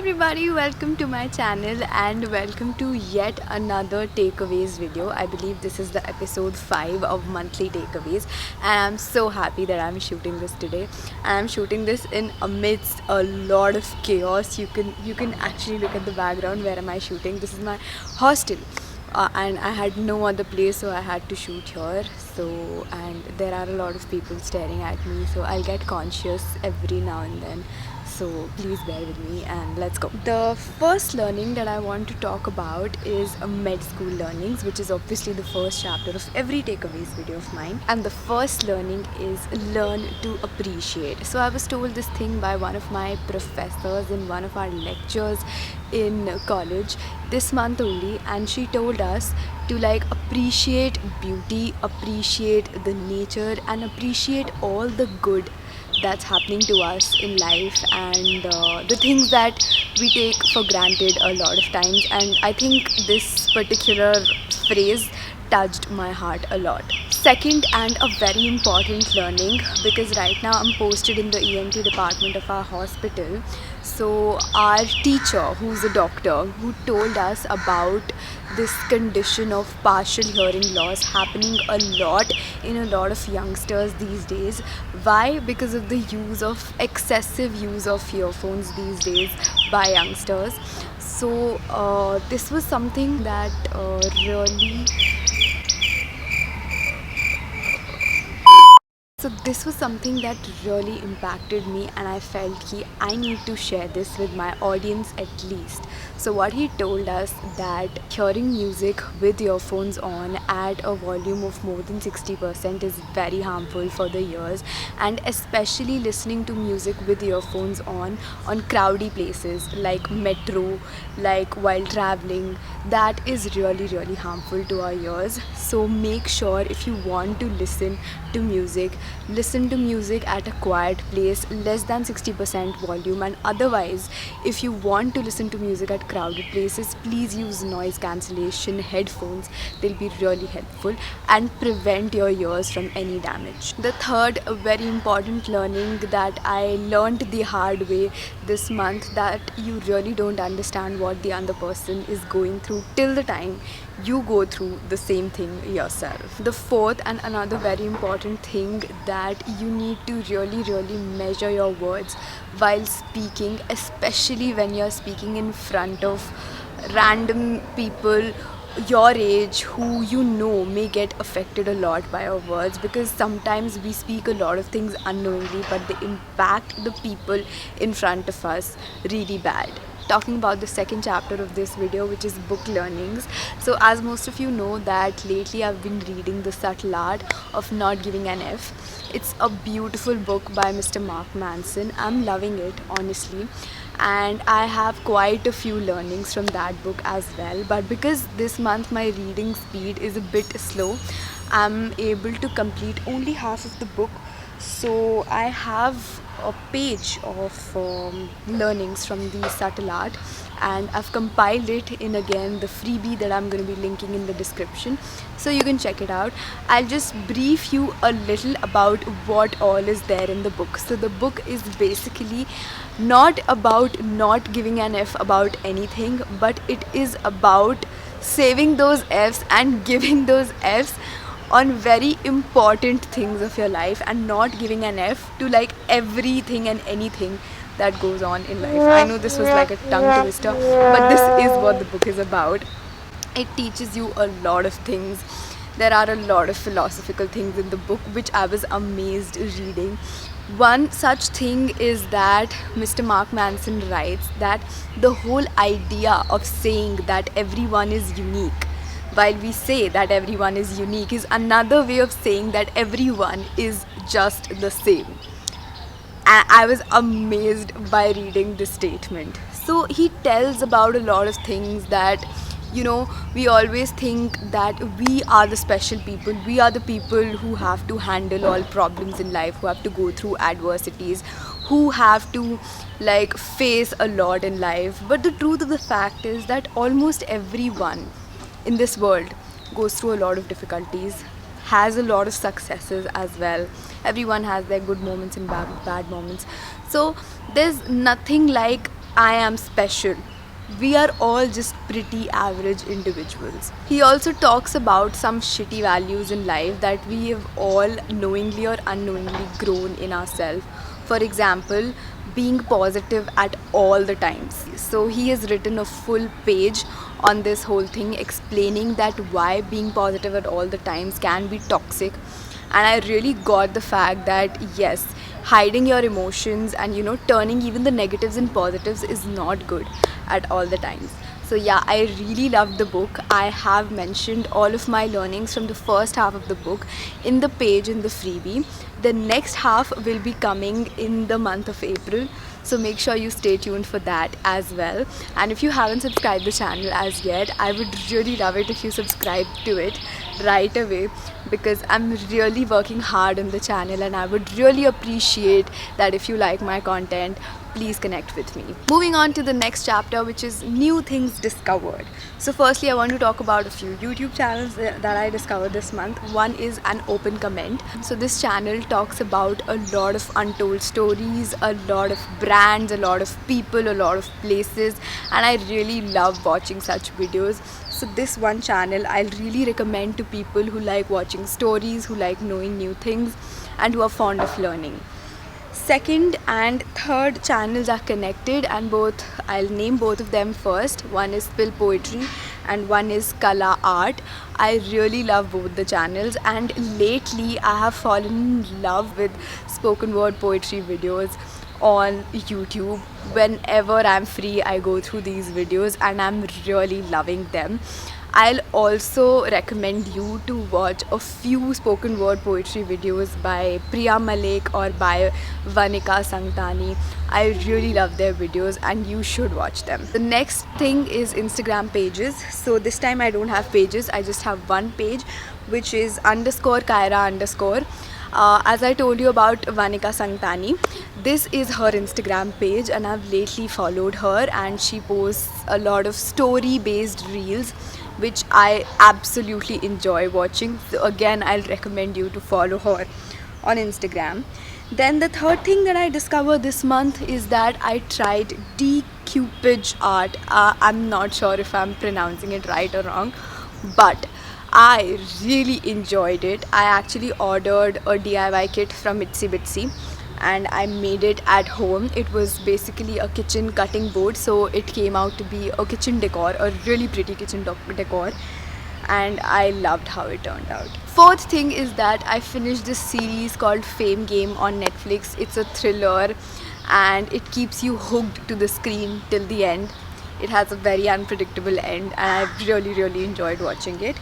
everybody, welcome to my channel and welcome to yet another takeaways video. I believe this is the episode 5 of monthly takeaways, and I'm so happy that I'm shooting this today. And I'm shooting this in amidst a lot of chaos. You can actually look at the background. Where am I shooting? This is my hostel. And I had no other place, so I had to shoot here. And there are a lot of people staring at me, so I'll get conscious every now and then. So please bear with me and let's go. The first learning that I want to talk about is med school learnings, which is obviously the first chapter of every takeaways video of mine. And the first learning is learn to appreciate. So I was told this thing by one of my professors in one of our lectures in college this month only, and she told us to appreciate beauty, appreciate the nature, and appreciate all the good that's happening to us in life, and the things that we take for granted a lot of times. And I think this particular phrase touched my heart a lot. Second, and a very important learning, because right now I'm posted in the ENT department of our hospital. So our teacher, who's a doctor, who told us about this condition of partial hearing loss happening a lot in a lot of youngsters these days. Why? Because of the excessive use of earphones these days by youngsters. So this was something that really So this was something that really impacted me, and I felt I need to share this with my audience at least. So what he told us, that hearing music with earphones on at a volume of more than 60% is very harmful for the ears, and especially listening to music with earphones on crowdy places like metro, like while traveling, that is really harmful to our ears. So make sure, if you want to listen to music at a quiet place, less than 60% volume. And otherwise, if you want to listen to music at crowded places, please use noise cancellation headphones. They'll be really helpful and prevent your ears from any damage. The third very important learning that I learned the hard way this month, that you really don't understand what the other person is going through till the time you go through the same thing yourself. The fourth, and another very important thing, that you need to really measure your words while speaking, especially when you're speaking in front of random people your age who may get affected a lot by our words, because sometimes we speak a lot of things unknowingly, but they impact the people in front of us really bad. Talking about the second chapter of this video, which is book learnings. So as most of you know, that lately I've been reading The Subtle Art of Not Giving an F. It's a beautiful book by Mr. Mark Manson. I'm loving it, honestly, and I have quite a few learnings from that book as well. But because this month my reading speed is a bit slow, I'm able to complete only half of the book. So I have a page of learnings from the subtle art, and I've compiled it in, again, the freebie that I'm going to be linking in the description, so you can check it out. I'll just brief you a little about what all is there in the book. So the book is basically not about not giving an F about anything, but it is about saving those Fs and giving those Fs on very important things of your life, and not giving an F to everything and anything that goes on in life. I know this was like a tongue twister, but this is what the book is about. It teaches you a lot of things. There are a lot of philosophical things in the book which I was amazed reading. One such thing is that Mr. Mark Manson writes that the whole idea of saying that everyone is unique, while we say that everyone is unique, is another way of saying that everyone is just the same. And I was amazed by reading this statement. So he tells about a lot of things that, we always think that we are the special people. We are the people who have to handle all problems in life, who have to go through adversities, who have to face a lot in life. But the truth of the fact is that almost everyone in this world goes through a lot of difficulties, has a lot of successes as well. Everyone has their good moments and bad moments. So there's nothing like I am special. We are all just pretty average individuals. He also talks about some shitty values in life that we have all knowingly or unknowingly grown in ourselves. For example, being positive at all the times. So he has written a full page on this whole thing explaining that why being positive at all the times can be toxic. And I really got the fact that yes, hiding your emotions and turning even the negatives and positives is not good at all the times. So yeah, I really loved the book. I have mentioned all of my learnings from the first half of the book in the page in the freebie. The next half will be coming in the month of April, so make sure you stay tuned for that as well. And if you haven't subscribed the channel as yet, I would really love it if you subscribe to it right away, because I'm really working hard on the channel and I would really appreciate that if you like my content, please connect with me. Moving on to the next chapter, which is new things discovered. So firstly, I want to talk about a few YouTube channels that I discovered this month. One is An Open Comment. So this channel talks about a lot of untold stories, a lot of brands, a lot of people, a lot of places, and I really love watching such videos. So this one channel I'll really recommend to people who like watching stories, who like knowing new things, and who are fond of learning. Second and third channels are connected, and I'll name both of them first. One is Spill Poetry and one is Kala Art. I really love both the channels, and lately I have fallen in love with spoken word poetry videos on YouTube. Whenever I'm free, I go through these videos and I'm really loving them. I'll also recommend you to watch a few spoken word poetry videos by Priya Malik or by Vanika Sangtani. I really love their videos and you should watch them. The next thing is Instagram pages. So this time I don't have pages, I just have one page, which is _Kaira_. As I told you about Vanika Sangtani, this is her Instagram page and I've lately followed her, and she posts a lot of story based reels which I absolutely enjoy watching. So again, I'll recommend you to follow her on Instagram. Then the third thing that I discovered this month is that I tried decoupage art. I'm not sure if I'm pronouncing it right or wrong, but I really enjoyed it. I actually ordered a DIY kit from Itsy Bitsy and I made it at home. It was basically a kitchen cutting board, so it came out to be a kitchen decor, a really pretty kitchen decor, and I loved how it turned out. Fourth thing is that I finished this series called Fame Game on Netflix. It's a thriller and it keeps you hooked to the screen till the end. It has a very unpredictable end and I really enjoyed watching it.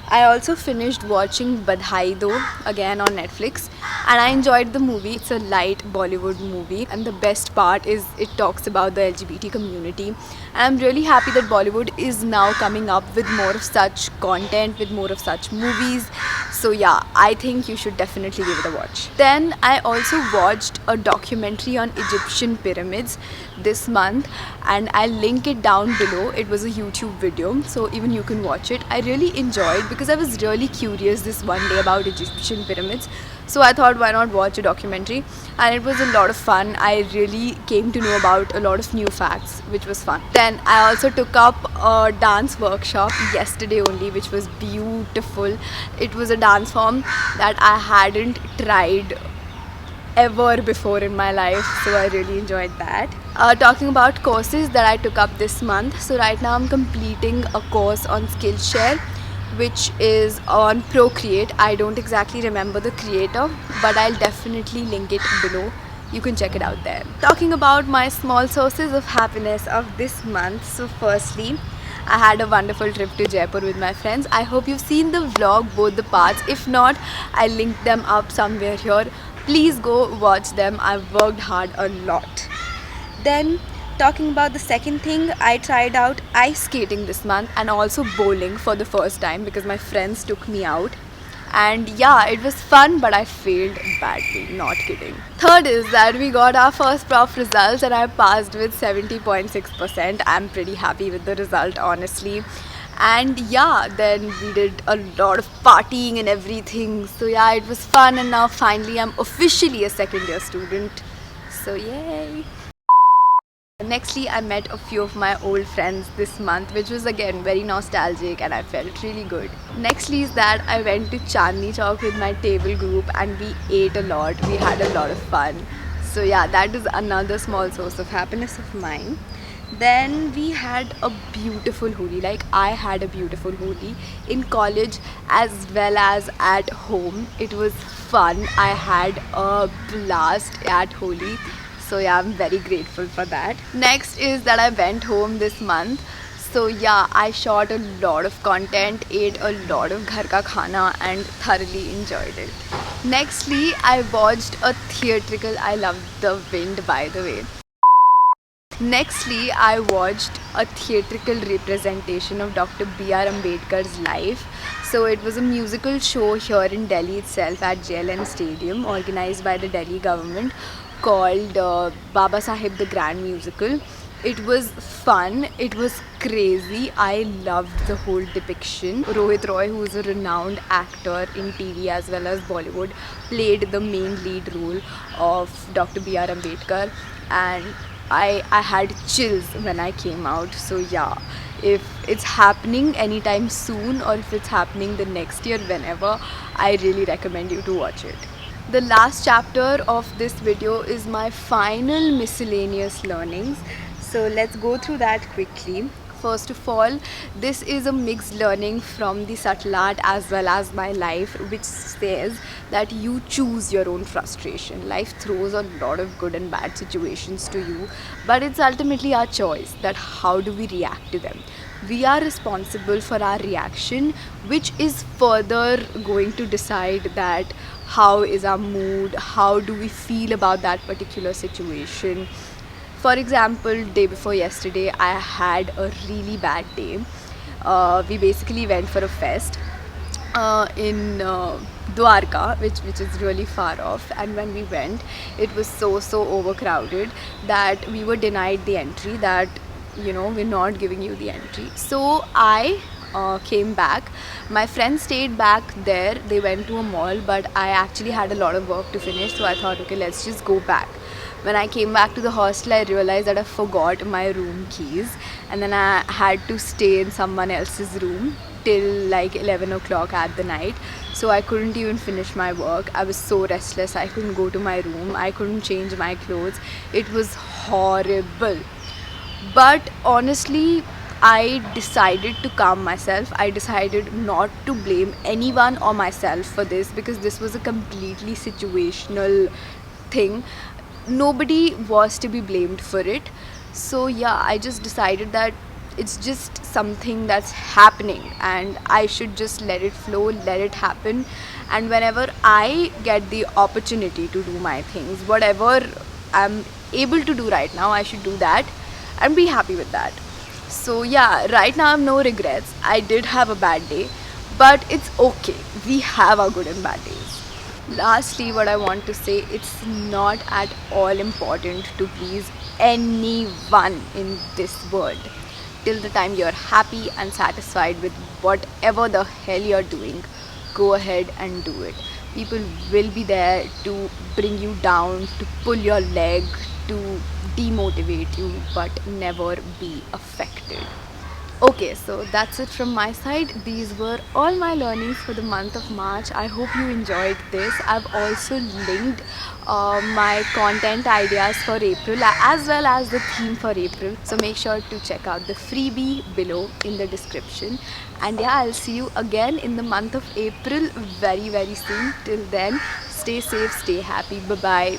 I also finished watching Badhai Do again on Netflix and I enjoyed the movie. It's a light Bollywood movie and the best part is it talks about the LGBT community, and I'm really happy that Bollywood is now coming up with more of such content, with more of such movies. So yeah, I think you should definitely give it a watch. Then I also watched a documentary on Egyptian pyramids this month and I'll link it down below. It was a YouTube video, so even you can watch it. I really enjoyed because I was really curious this one day about Egyptian pyramids. So I thought, why not watch a documentary? And it was a lot of fun. I really came to know about a lot of new facts, which was fun. Then I also took up a dance workshop yesterday only, which was beautiful. It was a dance form that I hadn't tried ever before in my life, so I really enjoyed that. Talking about courses that I took up this month, so right now I'm completing a course on Skillshare, which is on Procreate. I don't exactly remember the creator, but I'll definitely link it below. You can check it out there. Talking about my small sources of happiness of this month, so firstly, I had a wonderful trip to Jaipur with my friends. I hope you've seen the vlog, both the parts. If not, I'll link them up somewhere here. Please go watch them. I've worked hard a lot. Then talking about the second thing, I tried out ice skating this month and also bowling for the first time because my friends took me out. And yeah, it was fun, but I failed badly, not kidding. Third is that we got our first prof results and I passed with 70.6%. I'm pretty happy with the result, honestly. And yeah, then we did a lot of partying and everything. So yeah, it was fun, and now finally I'm officially a second year student. So yay! Nextly, I met a few of my old friends this month, which was again very nostalgic and I felt really good. Nextly is that I went to Chandni Chowk with my table group and we ate a lot. We had a lot of fun. So yeah, that is another small source of happiness of mine. Then we had a beautiful Holi. Like I had a beautiful Holi in college as well as at home. It was fun. I had a blast at Holi. So yeah, I'm very grateful for that. Next is that I went home this month. So yeah, I shot a lot of content, ate a lot of ghar ka khana and thoroughly enjoyed it. Nextly, I watched a theatrical. I loved The Wind, by the way. Nextly, I watched a theatrical representation of Dr. B.R. Ambedkar's life. So it was a musical show here in Delhi itself at JLN Stadium, organized by the Delhi government, called Baba Sahib the Grand Musical. It was fun, it was crazy. I loved the whole depiction. Rohit Roy, who is a renowned actor in TV as well as Bollywood, played the main lead role of Dr. B.R. Ambedkar, and I had chills when I came out. So yeah, if it's happening anytime soon or if it's happening the next year, whenever, I really recommend you to watch it. The last chapter of this video is my final miscellaneous learnings. So let's go through that quickly. First of all, this is a mixed learning from the subtle art as well as my life, which says that you choose your own frustration. Life throws a lot of good and bad situations to you, but it's ultimately our choice that how do we react to them. We are responsible for our reaction, which is further going to decide that how is our mood, how do we feel about that particular situation. For example, day before yesterday, I had a really bad day. We basically went for a fest in Dwarka, which is really far off. And when we went, it was so overcrowded that we were denied the entry. That we're not giving you the entry. So I came back. My friends stayed back there. They went to a mall, but I actually had a lot of work to finish. So I thought, okay, let's just go back. When I came back to the hostel, I realized that I forgot my room keys, and then I had to stay in someone else's room till like 11 o'clock at the night. So I couldn't even finish my work. I was so restless. I couldn't go to my room. I couldn't change my clothes. It was horrible. But honestly, I decided to calm myself. I decided not to blame anyone or myself for this, because this was a completely situational thing. Nobody was to be blamed for it. So yeah, I just decided that it's just something that's happening and I should just let it flow, let it happen. And whenever I get the opportunity to do my things, whatever I'm able to do right now, I should do that and be happy with that. So yeah, right now I have no regrets. I did have a bad day, but it's okay. We have our good and bad days. Lastly, what I want to say, it's not at all important to please anyone in this world. Till the time you're happy and satisfied with whatever the hell you're doing, go ahead and do it. People will be there to bring you down, to pull your leg, to demotivate you, but never be affected. Okay, so that's it from my side. These were all my learnings for the month of March. I hope you enjoyed this. I've also linked my content ideas for April as well as the theme for April. So make sure to check out the freebie below in the description. And yeah, I'll see you again in the month of April very soon. Till then, stay safe, stay happy. Bye-bye.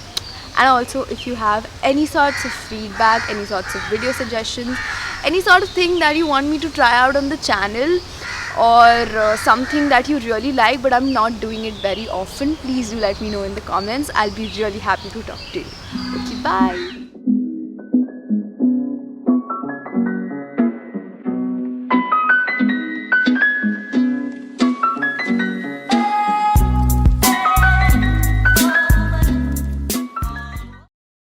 And also, if you have any sorts of feedback, any sorts of video suggestions, any sort of thing that you want me to try out on the channel, or something that you really like but I'm not doing it very often, please do let me know in the comments. I'll be really happy to talk to you. Okay, bye.